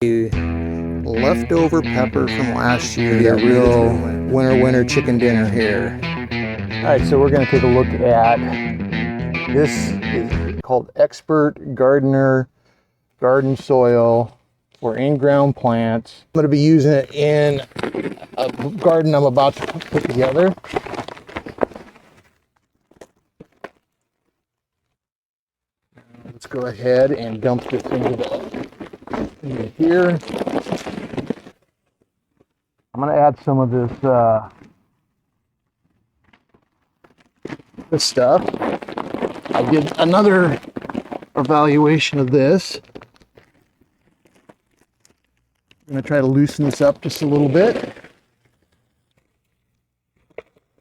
Leftover pepper from last year. Yeah, real winter chicken dinner here. All right, so we're going to take a look at this. Is called Expert Gardener garden soil for in-ground plants. I'm going to be using it in a garden I'm about to put together. Let's go ahead and dump this into here. I'm going to add some of this stuff. I did another evaluation of this. I'm going to try to loosen this up just a little bit.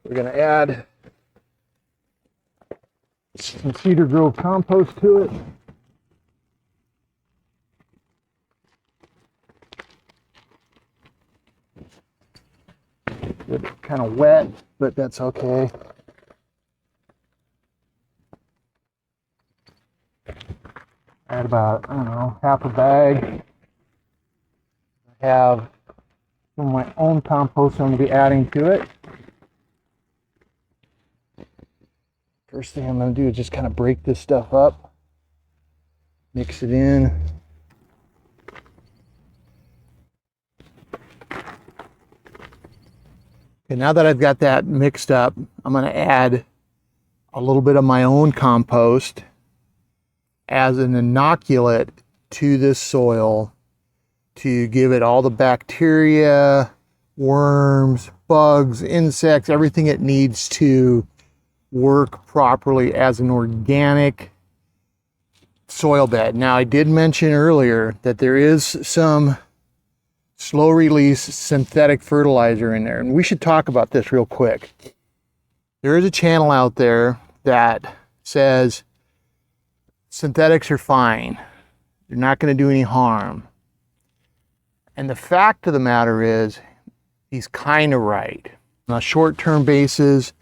We're going to add some Cedar Grove compost to it. It's kind of wet, but that's okay. Add about, I don't know, half a bag. I have some of my own compost I'm going to be adding to it. First thing I'm going to do is just kind of break this stuff up, mix it in. Okay, now that I've got that mixed up, I'm going to add a little bit of my own compost as an inoculant to this soil to give it all the bacteria, worms, bugs, insects, everything it needs to work properly as an organic soil bed. Now, I did mention earlier that there is some slow release synthetic fertilizer in there, and we should talk about this real quick. There is a channel out there that says synthetics are fine, they're not going to do any harm, and the fact of the matter is he's kind of right. On a short-term basis,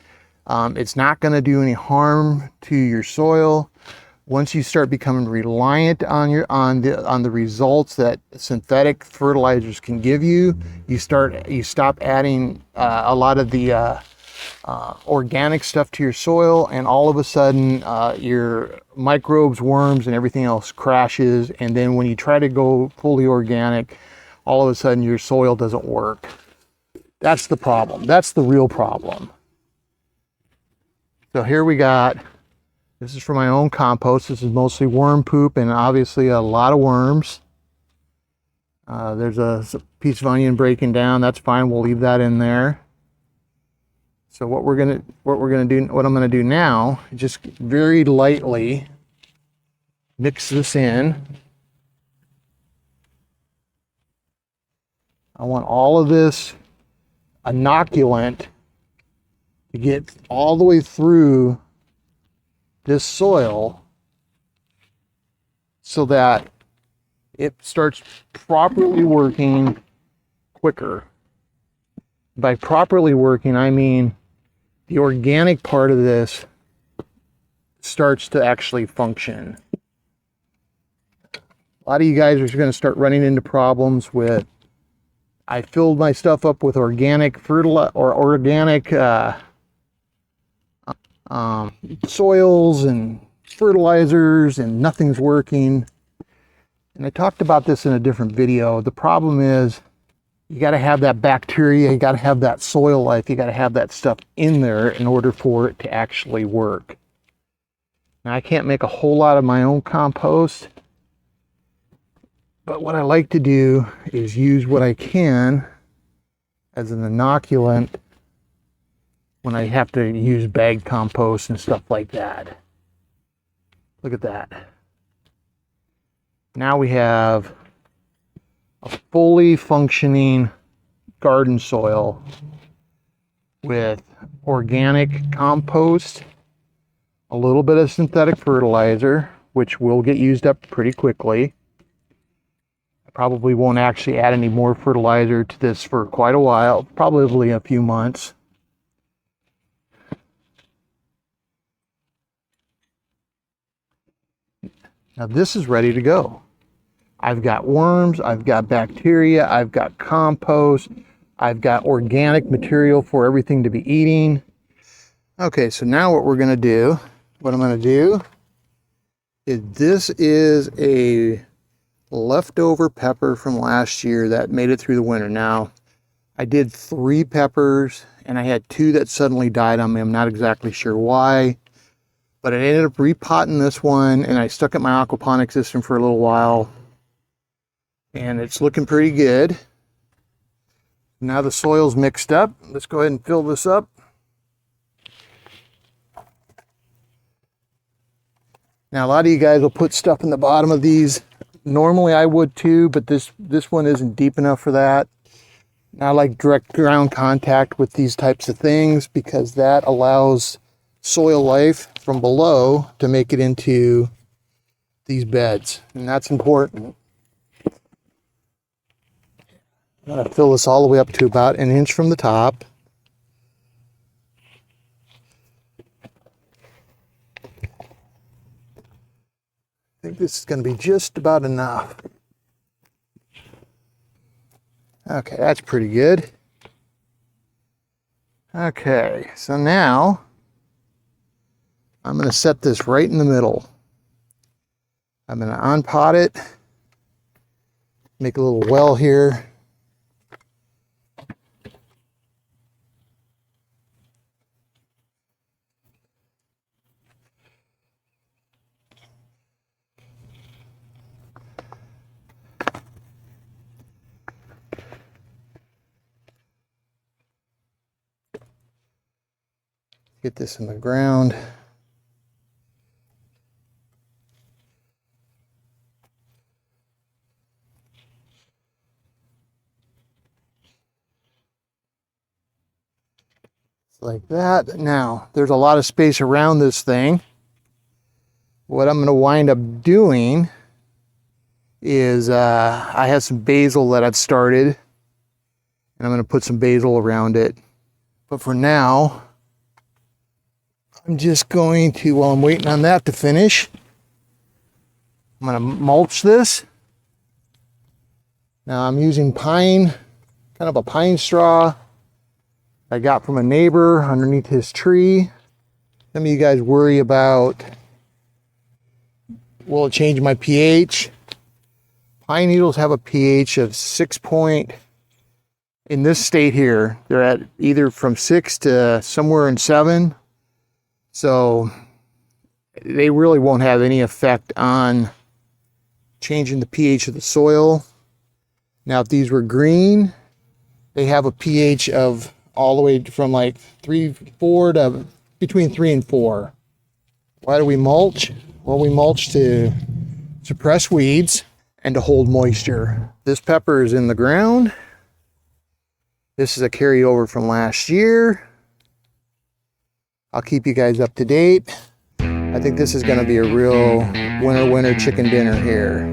it's not going to do any harm to your soil. Once you start becoming reliant on the results that synthetic fertilizers can give you, you stop adding a lot of the organic stuff to your soil, and all of a sudden your microbes, worms, and everything else crashes. And then when you try to go fully organic, all of a sudden your soil doesn't work. That's the problem. That's the real problem. So here we got. This is for my own compost. This is mostly worm poop and obviously a lot of worms. There's a piece of onion breaking down. That's fine. We'll leave that in there. So what I'm gonna do now is just very lightly mix this in. I want all of this inoculant to get all the way through this soil so that it starts properly working quicker. By properly working, I mean the organic part of this starts to actually function. A lot of you guys are going to start running into problems with, I filled my stuff up with organic fertilizer or organic soils and fertilizers, and nothing's working. And I talked about this in a different video. The problem is you got to have that bacteria, you got to have that soil life, you got to have that stuff in there in order for it to actually work. Now, I can't make a whole lot of my own compost, but what I like to do is use what I can as an inoculant when I have to use bagged compost and stuff like that. Look at that. Now we have a fully functioning garden soil with organic compost, a little bit of synthetic fertilizer, which will get used up pretty quickly. I probably won't actually add any more fertilizer to this for quite a while, probably a few months. Now this is ready to go. I've got worms, I've got bacteria, I've got compost, I've got organic material for everything to be eating. Okay, so now what I'm gonna do is, this is a leftover pepper from last year that made it through the winter. Now, I did 3 peppers and I had 2 that suddenly died on me. I'm not exactly sure why, but I ended up repotting this one and I stuck it in my aquaponics system for a little while. And it's looking pretty good. Now the soil's mixed up. Let's go ahead and fill this up. Now a lot of you guys will put stuff in the bottom of these. Normally I would too, but this one isn't deep enough for that. I like direct ground contact with these types of things because that allows soil life from below to make it into these beds, and that's important. I'm going to fill this all the way up to about 1 inch from the top. I think this is going to be just about enough. Okay, that's pretty good. Okay, so now I'm going to set this right in the middle. I'm going to unpot it, make a little well here. Get this in the ground. Like that. Now, there's a lot of space around this thing. What I'm going to wind up doing is I have some basil that I've started, and I'm going to put some basil around it. But for now, I'm just going to, while I'm waiting on that to finish, I'm going to mulch this. Now I'm using pine, kind of a pine straw I got from a neighbor underneath his tree. Some of you guys worry about, will it change my pH? Pine needles have a pH of 6 point, in this state here, they're at either from 6 to somewhere in 7. So they really won't have any effect on changing the pH of the soil. Now, if these were green, they have a pH of all the way from like 4 to between 3 and 4. Why do we mulch? Well, we mulch to suppress weeds and to hold moisture. This pepper is in the ground. This is a carryover from last year. I'll keep you guys up to date. I think this is going to be a real winner chicken dinner here.